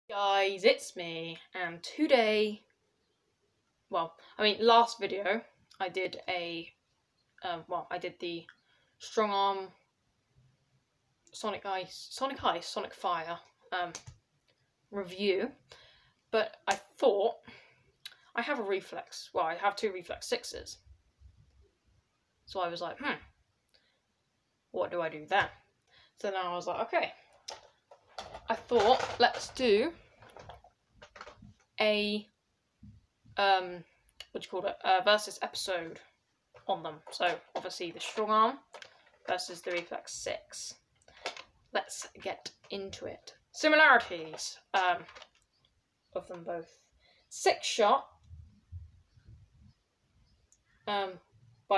Guys, it's me, and today, last video I did I did the strong arm Sonic Fire review, but I thought I have a reflex. Well, I have two reflex 6s, so I was like, what do I do then? So now I was like, okay. I thought, let's do a versus episode on them. So obviously the strong arm versus the reflex 6. Let's get into it. Similarities of them both. 6-shot. By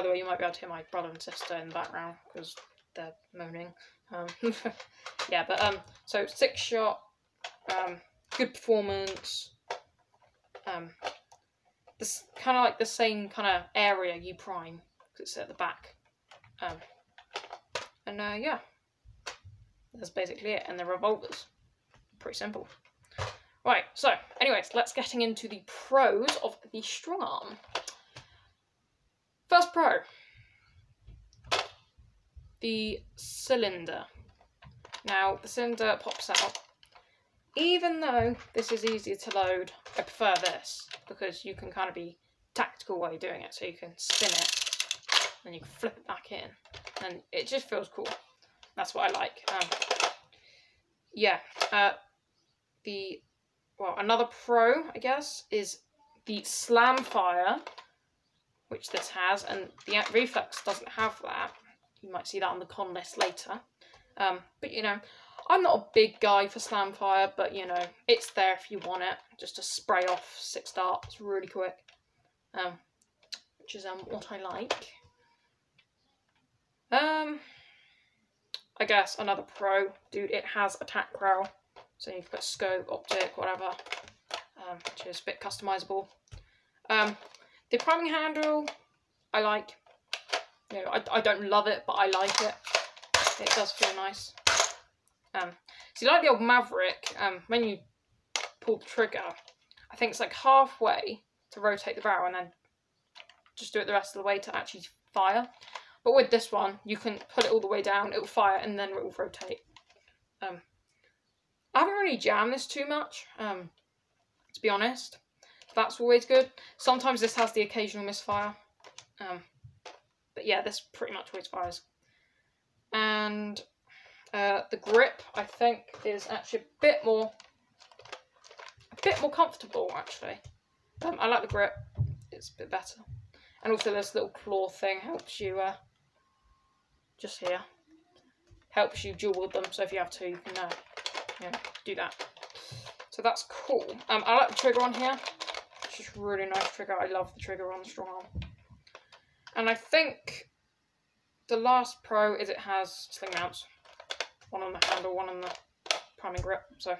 the way, you might be able to hear my brother and sister in the background because they're moaning. Yeah, but so 6-shot, good performance. This kind of like the same kind of area you prime because it's at the back. Yeah, that's basically it. And the revolvers, pretty simple. Right. So, anyways, let's getting into the pros of the strong arm. First pro. The cylinder. Now, the cylinder pops out. Even though this is easier to load, I prefer this because you can kind of be tactical while you're doing it. So you can spin it, and you can flip it back in, and it just feels cool. That's what I like. Another pro, I guess, is the slam fire, which this has, and the reflex doesn't have that. You might see that on the con list later. But you know, I'm not a big guy for slam fire, but you know, it's there if you want it, just to spray off 6 darts really quick. Which is what I like. I guess another pro, dude, it has attack row, so you can put scope, optic, whatever, which is a bit customizable. The priming handle, I like. You know, I don't love it, but I like it. It does feel nice. So like the old Maverick, when you pull the trigger, I think it's like halfway to rotate the barrel and then just do it the rest of the way to actually fire. But with this one, you can put it all the way down, it will fire, and then it will rotate. I haven't really jammed this too much, to be honest. That's always good. Sometimes this has the occasional misfire. But yeah, this pretty much always fires. And the grip, I think, is actually a bit more comfortable, actually. I like the grip. It's a bit better. And also this little claw thing helps you, just here, helps you dual wield them. So if you have to, you can do that. So that's cool. I like the trigger on here. It's just a really nice trigger. I love the trigger on the strong arm. And I think the last pro is it has sling mounts. One on the handle, one on the priming grip. So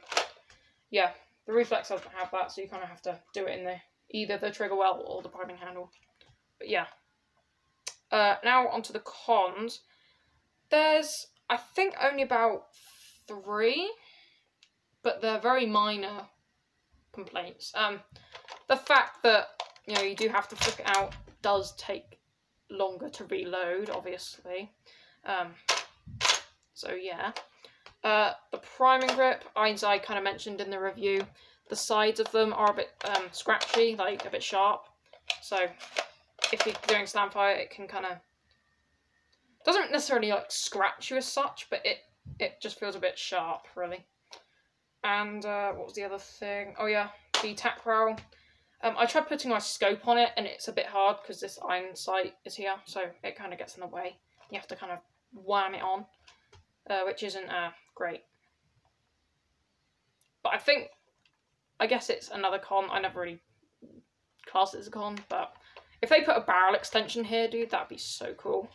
yeah, the reflex doesn't have that, so you kind of have to do it in either the trigger well or the priming handle. But yeah. Now onto the cons. There's, I think, only about 3, but they're very minor complaints. The fact that, you know, you do have to flick it out does take longer to reload, obviously. So yeah. The priming grip, as I kind of mentioned in the review, the sides of them are a bit scratchy, like a bit sharp. So if you're doing slam fire, it can kind of, doesn't necessarily like scratch you as such, but it just feels a bit sharp, really. And what was the other thing? Oh yeah, the tack roll. I tried putting my scope on it, and it's a bit hard because this iron sight is here, so it kind of gets in the way. You have to kind of wham it on, which isn't great. But I guess it's another con. I never really classed it as a con, but if they put a barrel extension here, dude, that'd be so cool.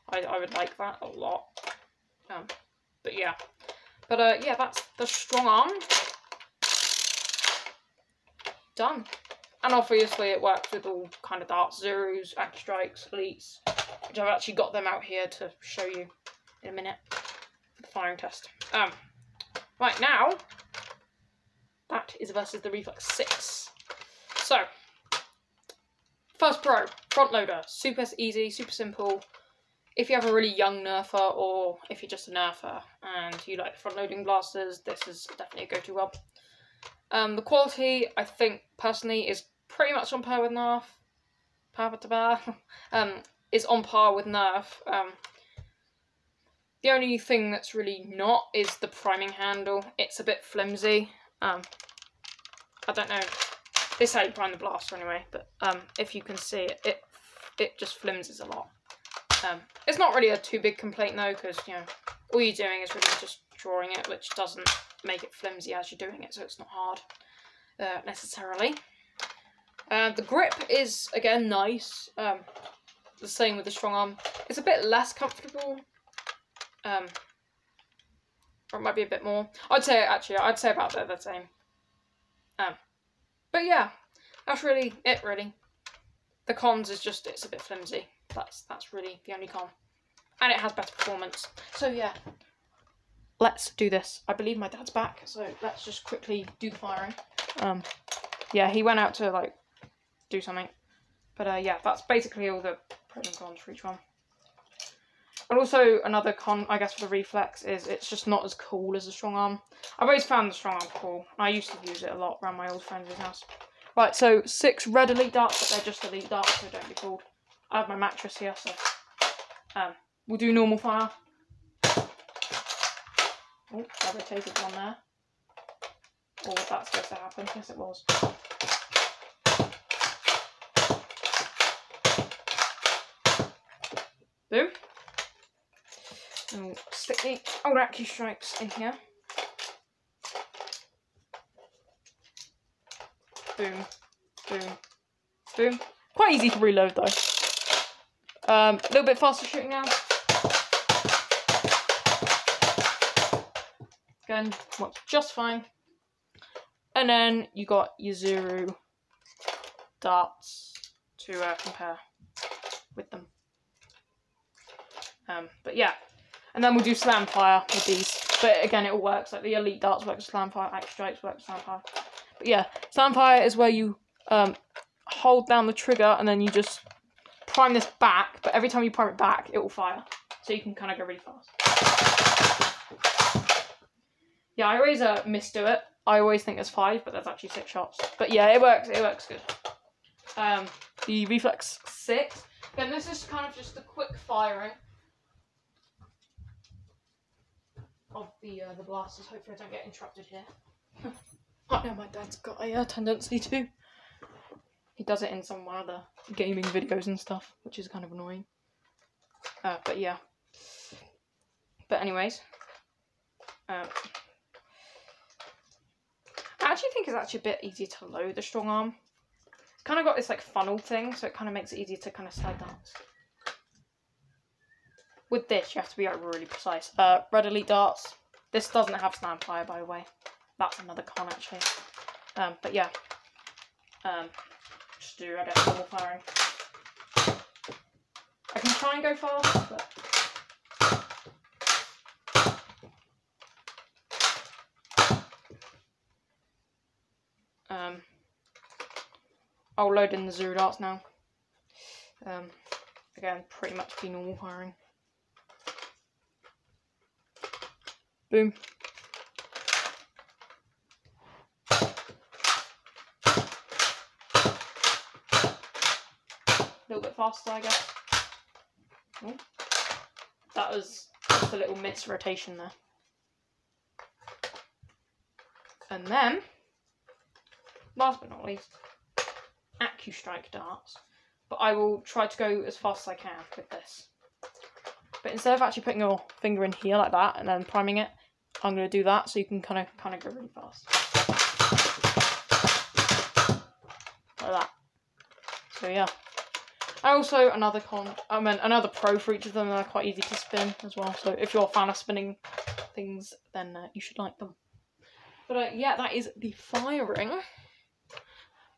I would like that a lot. But yeah. But yeah, that's the strong arm. Done. And obviously it works with all kind of darts, zeros, anti-strikes, elites, which I've actually got them out here to show you in a minute for the firing test. Right, now that is versus the Reflex 6. So, first pro, front loader, super easy, super simple. If you have a really young nerfer, or if you're just a nerfer and you like front loading blasters, this is definitely a go-to one. The quality, I think, personally, is pretty much on par with Nerf. Is on par with Nerf. The only thing that's really not is the priming handle. It's a bit flimsy. I don't know. This is how you prime the blaster anyway, but if you can see it, it just flimses a lot. It's not really a too big complaint though, because you know all you're doing is really just drawing it, which doesn't make it flimsy as you're doing it, so it's not hard necessarily. The grip is again nice. The same with the strong arm. It's a bit less comfortable. Or it might be a bit more. I'd say about the same. But yeah, that's really it. Really, the cons is just it's a bit flimsy. That's really the only con, and it has better performance. So yeah, let's do this. I believe my dad's back, so let's just quickly do the firing. Yeah, he went out to like do something, but yeah, that's basically all the pros and cons for each one. And also another con, I guess, for the Reflex is it's just not as cool as the strong arm. I've always found the strong arm cool. I used to use it a lot around my old friend's house. Right, so 6 red elite darts, but they're just elite darts, so don't be fooled. I have my mattress here, so we'll do normal fire. Oh, I rotated one there. Or was that supposed to happen? Yes, it was. Boom. And we'll stick the old Accu strikes in here. Boom, boom, boom. Quite easy to reload though. A little bit faster shooting now. Again, works just fine. And then you got your 0 darts to compare with them. But yeah, and then we'll do slam fire with these. But again, it all works. Like the elite darts work with slam fire, Accu strikes work with slam fire. But yeah, slam fire is where you hold down the trigger and then you just prime this back. But every time you prime it back, it will fire. So you can kind of go really fast. Yeah, I always misdo it. I always think there's 5, but there's actually 6 shots. But yeah, it works. It works good. The Reflex 6. Again, this is kind of just a quick firing of the blasters. Hopefully I don't get interrupted here. I know my dad's got a tendency to. He does it in some one of the gaming videos and stuff, which is kind of annoying. But yeah. But anyways. I actually think it's actually a bit easier to load the strong arm. It's kind of got this like funnel thing, so it kind of makes it easier to kind of slide dance. With this, you have to be like really precise. Red elite darts. This doesn't have slam fire, by the way. That's another con actually. But yeah. Just do, I guess, normal firing. I can try and go fast, but I'll load in the 0 darts now. Again, pretty much be normal firing. Boom. A little bit faster, I guess. Oh, that was just a little miss rotation there. And then, last but not least, Accu strike darts. But I will try to go as fast as I can with this. But instead of actually putting your finger in here like that and then priming it, I'm going to do that so you can kind of go really fast. Like that. So yeah. And also another another pro for each of them, they're quite easy to spin as well. So if you're a fan of spinning things, then you should like them. But yeah, that is the firing.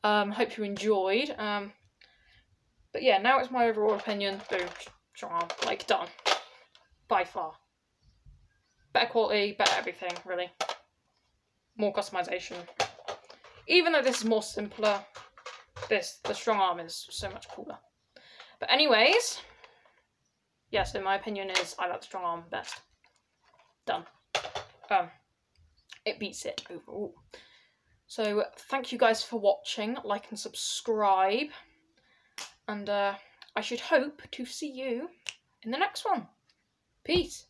Hope you enjoyed. But yeah, now it's my overall opinion. Boom, strong arm, like done. By far. Better quality, better everything, really. More customization. Even though this is more simpler, the strong arm is so much cooler. But anyways, yes, in my opinion is I like the strong arm best. Done. It beats it overall. So thank you guys for watching. Like and subscribe. And I should hope to see you in the next one. Peace.